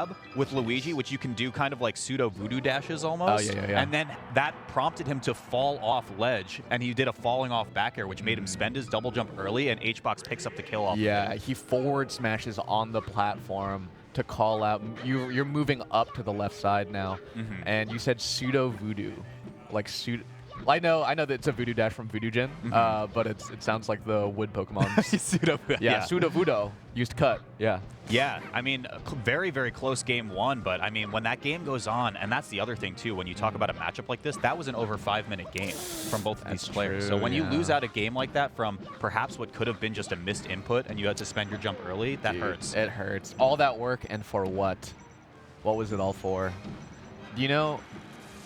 grab with Luigi, which you can do kind of like pseudo voodoo dashes almost. Oh, yeah. And then that prompted him to fall off ledge, and he did a falling off back air, which made him spend his double jump early, and HBox picks up the kill off. Yeah, he forward smashes on the platform to call out. You're moving up to the left side now, and you said pseudo voodoo, like pseudo. I know that it's a voodoo dash from Voodoo Gen, but it sounds like the wood Pokemon. Pseudo, yeah, pseudo voodoo used cut. Yeah. Yeah, I mean, very, very close game one, but I mean, when that game goes on, and that's the other thing too, when you talk about a matchup like this, that was an over 5-minute game from both of these players. True, so when you lose out a game like that from perhaps what could have been just a missed input and you had to spend your jump early, that hurts. It hurts. All that work, and for what? What was it all for? You know,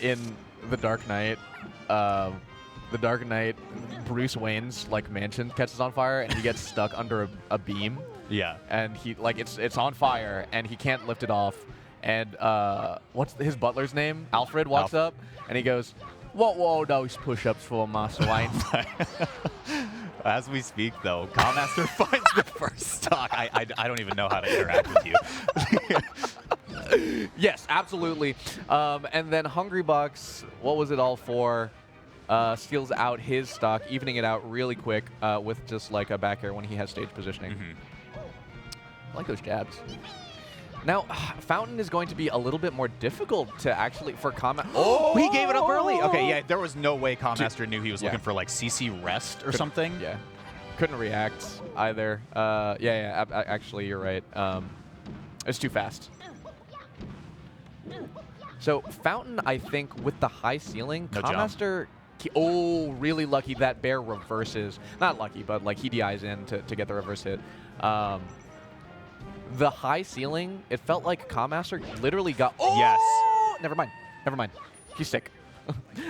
in The Dark Knight, Bruce Wayne's like mansion catches on fire and he gets stuck under a beam. Yeah. And he like it's on fire and he can't lift it off. And what's his butler's name? Alfred walks up and he goes, "What were those push-ups for, Master Wayne?" As we speak, though, Calmaster finds the first stock. I don't even know how to interact with you. Yes, absolutely. And then Hungrybox, what was it all for? Steals out his stock, evening it out really quick with just like a back air when he has stage positioning. I like those jabs. Now, Fountain is going to be a little bit more difficult to actually, for Calmaster. Oh, he gave it up early. Okay, yeah, there was no way Calmaster knew he was looking for like CC rest or something. Yeah. Couldn't react either. Actually, you're right. It's too fast. So Fountain, I think, with the high ceiling, Calmaster, really lucky that bear reverses. Not lucky, but like he DIs in to get the reverse hit. The high ceiling, it felt like Calmaster literally got. Oh! Yes. Never mind. He's sick.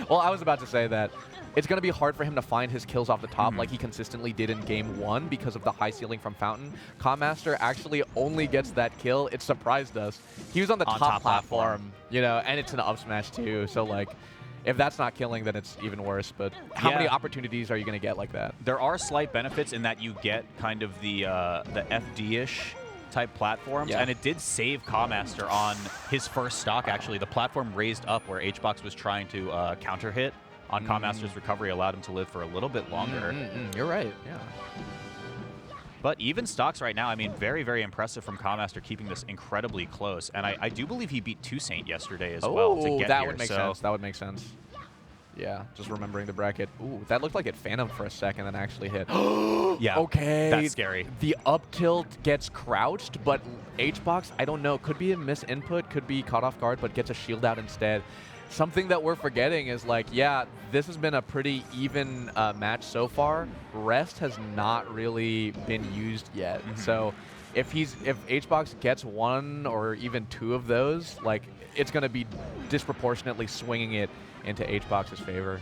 Well, I was about to say that it's going to be hard for him to find his kills off the top like he consistently did in game one because of the high ceiling from Fountain. Calmaster actually only gets that kill. It surprised us. He was on the top platform, you know, and it's an up smash too. So like, if that's not killing, then it's even worse. But how many opportunities are you going to get like that? There are slight benefits in that you get kind of the FD-ish type platforms, and it did save Calmaster on his first stock, actually. The platform raised up where HBox was trying to counter hit on Calmaster's recovery, allowed him to live for a little bit longer. You're right, yeah. But even stocks right now, I mean, very, very impressive from Calmaster keeping this incredibly close. And I do believe he beat Toussaint yesterday as well to get that here. Would make sense. That would make sense. Yeah, just remembering the bracket. Ooh, that looked like it phantomed for a second and actually hit. Yeah, okay. That's scary. The up tilt gets crouched, but HBox, I don't know, could be a miss input, could be caught off guard, but gets a shield out instead. Something that we're forgetting is like, yeah, this has been a pretty even match so far. Rest has not really been used yet. So if HBox gets one or even two of those, like it's going to be disproportionately swinging it into HBox's favor.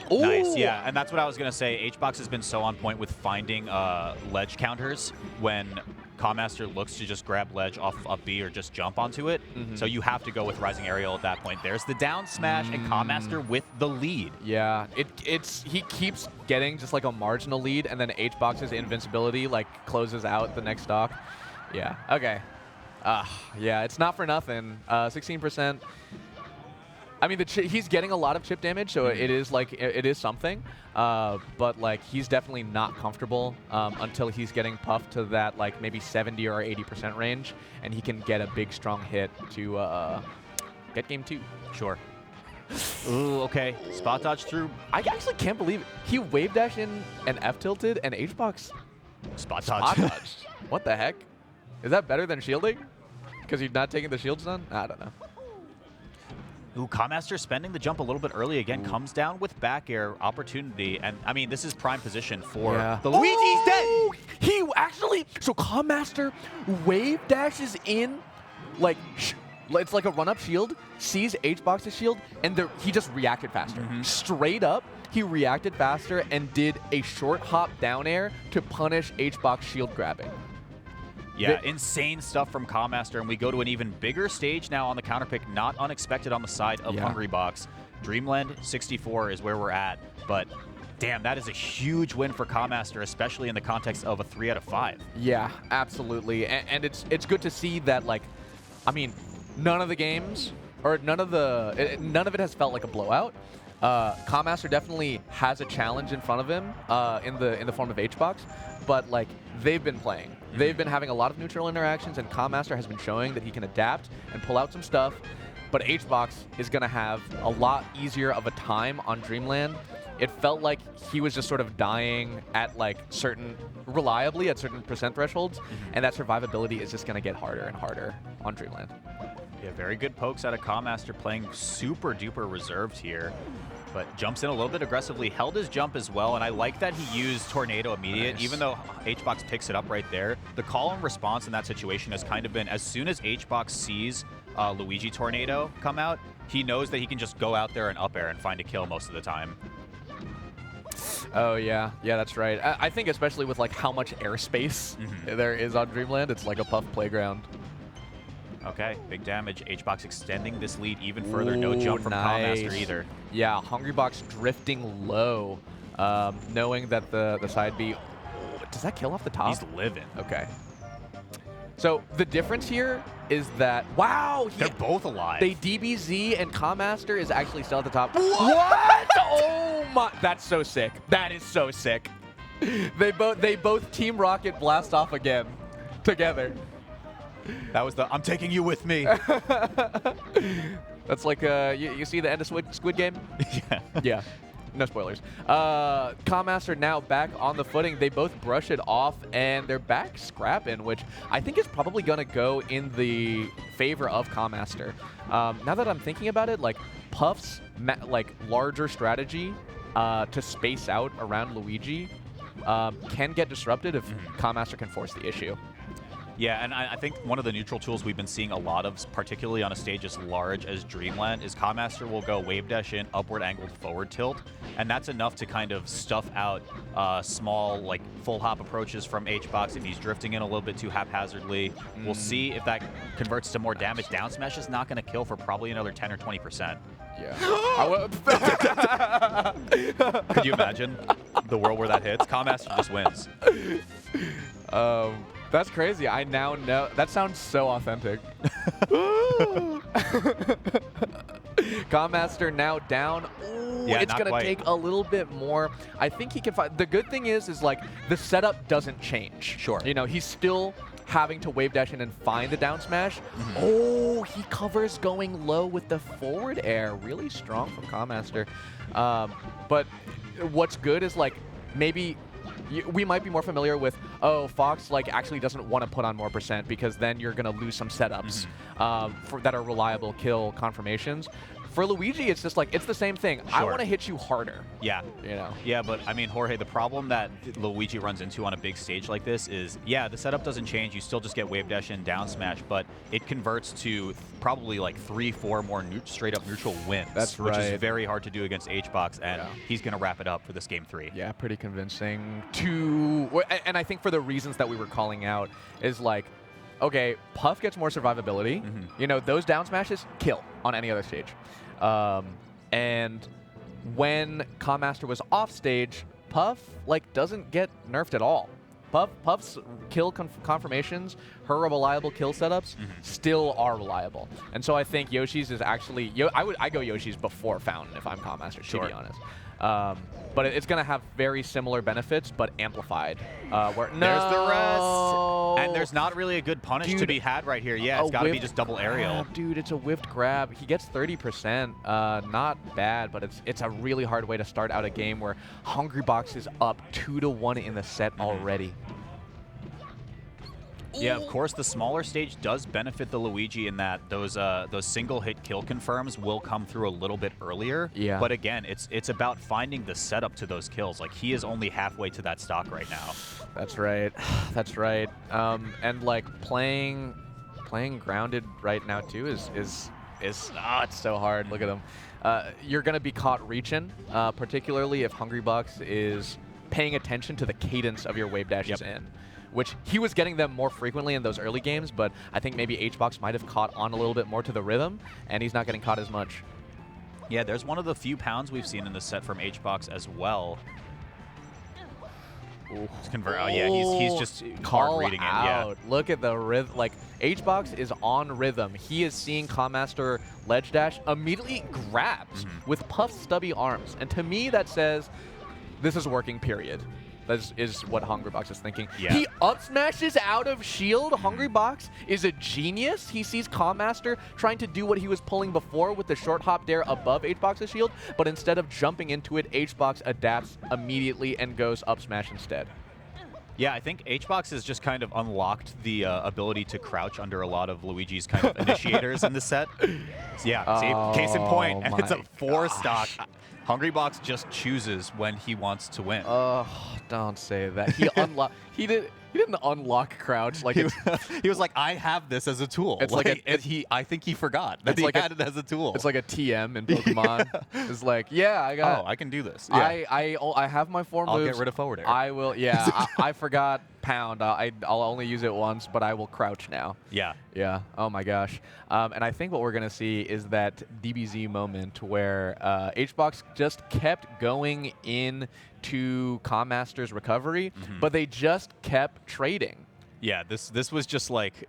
Nice, yeah, and that's what I was going to say. HBox has been so on point with finding ledge counters when Calmaster looks to just grab ledge off of up B or just jump onto it. So you have to go with Rising Aerial at that point. There's the down smash and Calmaster with the lead. Yeah, he keeps getting just like a marginal lead, and then HBox's invincibility like closes out the next stock. Yeah, okay. Yeah, it's not for nothing. 16%. I mean, he's getting a lot of chip damage, so it is like it is something. But like he's definitely not comfortable until he's getting puffed to that like maybe 70 or 80% range, and he can get a big strong hit to get game 2. Sure. Ooh, okay. Spot dodge through. I actually can't believe it. He wave dashed in and F tilted, and HBox spot dodged. What the heck? Is that better than shielding? Because you're not taking the shields done? I don't know. Ooh, Calmaster spending the jump a little bit early again, comes down with back air opportunity, and I mean, this is prime position for the Luigi's dead! He actually, so Calmaster wave dashes in, like, it's like a run-up shield, sees HBox's shield, and he just reacted faster. Straight up, he reacted faster and did a short hop down air to punish HBox shield grabbing. Yeah, insane stuff from Calmaster, and we go to an even bigger stage now on the counter pick, not unexpected on the side of Hungrybox. Dreamland 64 is where we're at, but Damn, that is a huge win for Commaster, especially in the context of a 3 out of 5. Yeah, absolutely. And it's good to see that, like, I mean, none of the games, or none of it has felt like a blowout. Commaster definitely has a challenge in front of him in the form of HBox, but like they've been playing. They've been having a lot of neutral interactions, and Commaster has been showing that he can adapt and pull out some stuff, but HBox is going to have a lot easier of a time on Dreamland. It felt like he was just sort of dying at like reliably at certain percent thresholds, and that survivability is just going to get harder and harder on Dreamland. Yeah, very good pokes out of Commaster, playing super duper reserved here, but jumps in a little bit aggressively, held his jump as well, and I like that he used Tornado Immediate, even though HBox picks it up right there. The call and response in that situation has kind of been, as soon as HBox sees Luigi Tornado come out, he knows that he can just go out there and up air and find a kill most of the time. Oh, yeah. Yeah, that's right. I think especially with like how much airspace there is on Dreamland, it's like a Puff playground. Okay, big damage. HBox extending this lead even further. No jump from Commaster either. Yeah, Hungrybox drifting low, knowing that the side B... Does that kill off the top? He's living. Okay. So the difference here is that... Wow! They're both alive. They DBZ and Commaster is actually still at the top. What? Oh my... That's so sick. That is so sick. They both Team Rocket blast off again. Together. That was the, I'm taking you with me. That's like, you see the end of Squid Game? Yeah. Yeah. No spoilers. Commaster now back on the footing. They both brush it off, and they're back scrapping, which I think is probably going to go in the favor of Commaster. Now that I'm thinking about it, like, Puff's larger strategy to space out around Luigi can get disrupted if Commaster can force the issue. Yeah, and I think one of the neutral tools we've been seeing a lot of, particularly on a stage as large as Dreamland, is Commaster will go wave dash in, upward angled forward tilt, and that's enough to kind of stuff out small, like, full hop approaches from HBox if he's drifting in a little bit too haphazardly. We'll see if that converts to more damage. Down smash is not going to kill for probably another 10 or 20%. Yeah. Could you imagine the world where that hits? Commaster just wins. That's crazy. I now know. That sounds so authentic. Commaster now down. Ooh, yeah, it's going to take a little bit more. I think he can find. The good thing is like the setup doesn't change. Sure. You know, he's still having to wave dash in and find the down smash. Oh, he covers going low with the forward air. Really strong from Commaster. But what's good is like maybe we might be more familiar with, oh, Fox like actually doesn't want to put on more percent because then you're going to lose some setups that are reliable kill confirmations. For Luigi, it's just like, it's the same thing. Sure. I want to hit you harder. Yeah. You know? Yeah, but I mean, Jorge, the problem that Luigi runs into on a big stage like this is, yeah, the setup doesn't change. You still just get wave dash in, down smash, but it converts to probably like 3-4 more straight up neutral wins. That's which right. is very hard to do against HBox, and he's going to wrap it up for this game 3. Yeah, pretty convincing. And I think for the reasons that we were calling out is like, okay, Puff gets more survivability. You know, those down smashes kill on any other stage. And when Commaster was off stage, Puff like doesn't get nerfed at all. Puff's kill confirmations, her reliable kill setups, still are reliable. And so I think Yoshi's is actually I go Yoshi's before Fountain if I'm Commaster, to be honest. But it's going to have very similar benefits, but amplified. There's the rest. And there's not really a good punish to be had right here. Yeah, it's got to be just double aerial. Dude, it's a whiffed grab. He gets 30%. Not bad, but it's a really hard way to start out a game where Hungrybox is up 2-1 in the set already. Yeah, of course, the smaller stage does benefit the Luigi in that those single-hit kill confirms will come through a little bit earlier. Yeah. But again, it's about finding the setup to those kills. Like, he is only halfway to that stock right now. That's right. That's right. And like playing grounded right now too is it's so hard. Look at him. You're gonna be caught reaching, particularly if Hungrybox is paying attention to the cadence of your wave dashes in. Which he was getting them more frequently in those early games, but I think maybe HBox might have caught on a little bit more to the rhythm, and he's not getting caught as much. Yeah, there's one of the few pounds we've seen in the set from HBox as well. Convert. Oh yeah, he's just hard reading it. Yeah. Look at the rhythm. Like HBox is on rhythm. He is seeing Commaster ledge dash, immediately grabs with Puff stubby arms, and to me that says this is working. Period. That is what Hungrybox is thinking. Yeah. He up smashes out of shield. Hungrybox is a genius. He sees Commaster trying to do what he was pulling before with the short hop dare above HBox's shield, but instead of jumping into it, HBox adapts immediately and goes up smash instead. Yeah, I think HBox has just kind of unlocked the ability to crouch under a lot of Luigi's kind of initiators in the set. Yeah, see, case in point, and it's a 4-stock. Hungrybox just chooses when he wants to win. Oh, don't say that. He unlocked. He didn't unlock crouch like he was like, I have this as a tool. It's like I think he forgot that he had it as a tool. It's like a TM in Pokemon. It's like, yeah, I got. Oh, I can do this. Yeah. I have my 4 moves. I'll get rid of forward air. I will. Yeah, I forgot pound. I'll only use it once, but I will crouch now. Yeah. Yeah. Oh my gosh. And I think what we're gonna see is that DBZ moment where HBox just kept going in to Commaster's recovery, but they just kept trading. Yeah, this was just like,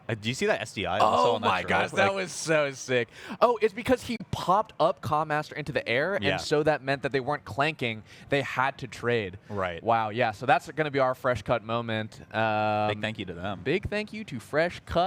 do you see that SDI? Oh my gosh, that was so sick. Oh, it's because he popped up Commaster into the air, and so that meant that they weren't clanking. They had to trade. Right. Wow, yeah, so that's going to be our Fresh Cut moment. Big thank you to them. Big thank you to Fresh Cut.